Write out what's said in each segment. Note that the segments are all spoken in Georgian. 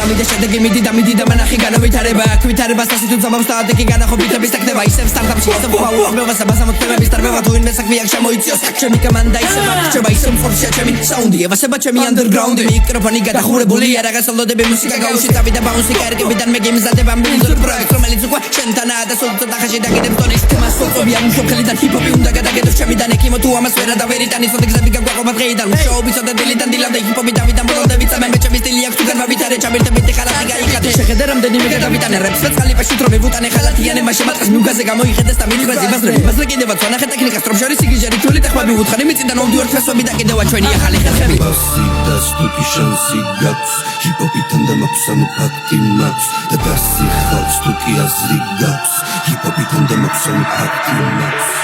დამიდე შედეგი მიდი და მანახი განავითარება აკვითარებას ასე თუ ზამავს და ადეკი განახობითების ტაქტება ისევ სტარტაპში ისევ უაურებასა ბასამოთმევების დარბევა თუ ინმე საქმე აქ შემოიწიოს ჩემი კომანდა ისევ რჩება ისევ ფორშია ჩემი საუნდი ევასება ჩემი ანდერგრაუნდი მიკროფონი გადახურებულია რაღაც ელოდები მუსიკა გაუში წავიდა ბაუნსი კარგებიდან მე გემზადება მილზურ პროექტ რომელიც უკვე შენთანაა და სულ ცოტა ხანში დაგიდებ ტონის თემას სოწობი ამ შოქელიდან ჰიპ-ჰოპი უნდა გადაგედოს ჩემიდან ეკიმო თუ ამას ვერა და ვერიტანი სოდი გზები გაგვაყობა დღეიდან შოუბის და დილიდან დილამდე ჰიპ-ჰოპი დავიდან ბოლომდე ვიწამე მე ჩემი სტილი აქვს თუ განვავითარე ჩამირთებით ხალათი გაიხადე შეხედე რამდენიმე გადავიტანე რეპს წყალიფაში თრომი ვუტანე ხალათიანე მასე მატყას მიუგაზე გამოიხედეს და მიიღრაზე ბაზრები კიდევაც ვანახე ტექნიკას ტროპშორი სიგიჟერი თვილი ტეხმები უთხარი მიწიდან მომდივარ ფესვები და კიდევა ჩვენი ახალი ხერხები და სტუქი შანსი გაქვს ჰიპ-ჰოპიდან და მაქვს ანუ ფაქტი მაქვს და დასი ხალხს თუკი აზრი გაქვს ჰიპ-ჰოპიდან და მაქვს ანუ ფაქტი მაქვს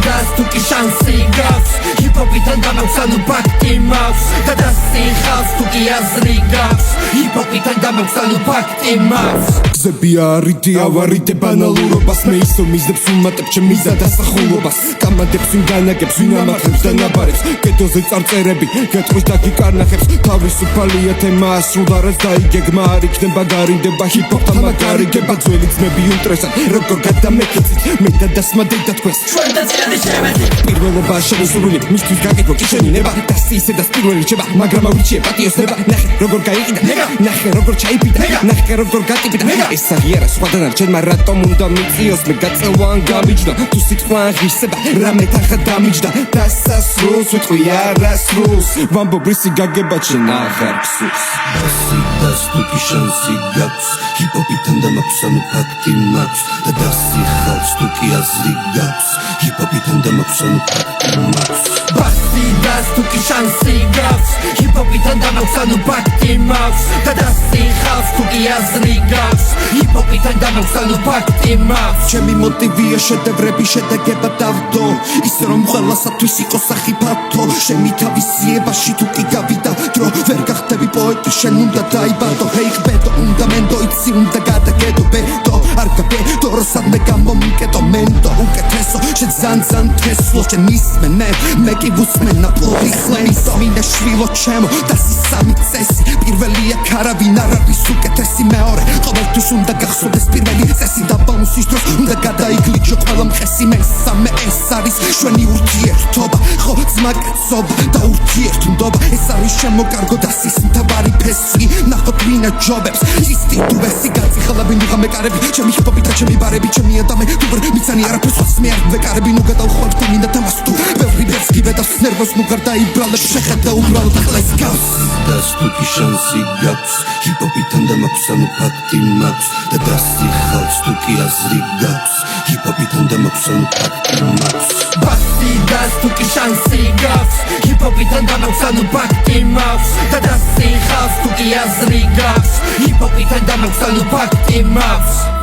და სტუქი შანსი გაქვს ჰიპ-ჰოპიდან და მაქვს ანუ ფაქტი მაქვს და დასი ხალხს თუკი აზრი გაქვს ჰიპ-ჰოპიდან და მაქვს ანუ ფაქტი მაქვს გზები არიდი ავარიდე ბანალურობას მე ისო მიზნებს უმატებ ჩემ მიზა დასახულობას კამადებს ვინ განაგებს ვინ ამახებს და ნაბარებს კედოზე წარწერები გეტყვის და გიკარნახებს თავისუფალია თემა ასრულდარას დაიგეგმა არ იქნება გარინდება ჰიპ-ჰოპთან მაგარიგება ძველი ძმები ულტრესად როგორ გადამეკეცით მე და დასმადე და თქვენს ჩვენ და წიადი შემედი პირველობა შემოსული მისთვის გაკეთო კიშენი ნება დასი ისე და პირველი რჩება მაგრამ ავრიჩიე პატიოს ნება ნახე როგორ გაიყიდა ნახე როგორ ჩაიფიდა ნახე როგორ გატიპიდა ეს აღიარა სხვადან არ ჩემ რატომ უნდა მიწიოს მე გაწევან გამიჯდა თუ სიტყვა ღირსება რამე თანხა დამიჯდა დასასრულს ვიტყვი არასრულს ვამბობრისი გაგება ჩემ აღარ გსურს დასი და სტუქი შანსი გაქვს ჰიპ-ჰოპიდან და მაქვს ანუ ფაქტი მაქვს და დასი ხალხს თუკი აზრი გაქვს ჰიპ-ჰოპიდან და მაქვს ანუ ფაქტი მაქვს ბასი და სტუქი შანსი გაქვს ჰიპ-ჰოპიდან და მაქვს ანუ ფაქტი მაქვს და დასი ხალხს თუკი აზრი გაქვს ჰიპ-ჰოპიდან და მაქვს ანუ ფაქტი მაქვს ჩემი მოტივია შედევრები შედეგება დავდო ისე რომ ყველასათვის იყოს სახიფათო შემი თავისიებაში თუ კი გავიდა დრო ვერ გახდები პოეტი შენ უნდა დაიბადო ჰეი ყბედო უნდა მენდო იცი უნდა გადაგედო ბედო არ გაბედო როსადმე გამომიკეტო მენდო უკეთესო შენ ზანძან თესლო შენ ისმენე მე კი ვუსმენ აპლოდის ხლენისო მინდა შვილო ჩემო დასი სამი წესი პირველია ქარავინ არ არის უკეთესი მეორე ყოველთვის უნდა გახსოვდეს პირველი წესი და ბაუნსის დროს უნდა გადაიგლიჯო ყველა მყესი მესამე ეს არის შვენი ურთიერთობა ხო ძმაკაცობა და ურთიერთმდობა ეს არის შემოკარგო დასის მთავარი ფესი ნახოთ ვინა ჯობებს ის ტიტუვესი გაწიხლები ნუღამე კარები ჩემი ჰიპ-ჰოპი და ჩემი ბარები ჩემი ადამე თუბრ მიცანი არაფერს მე არ ვეკარები ნუ გადავხვევ თუ მინდა თამას თუ ბევრი ბევრს გიბედავს ნერვოს ნუ გარდა იბრალებ შეხედე უბრალოდ ახლა გავს და სტუქი შანსი გაქვს ჰიპ-ჰოპიდან და მაქვს ანუ ფაქტი მაქვს და დასი ხალხს თუკი აზრი გაქვს ჰიპ-ჰოპიდან და მაქვს ანუ ფაქტი მაქვს ბასი და სტუქი შანსი გაქვს ჰიპ-ჰოპიდან და მაქვს ანუ ფაქტი მაქვს და დასი ხალხს თუკი აზრი გაქვს ჰიპ-ჰოპიდან და მაქვს ანუ ფაქტი მაქვს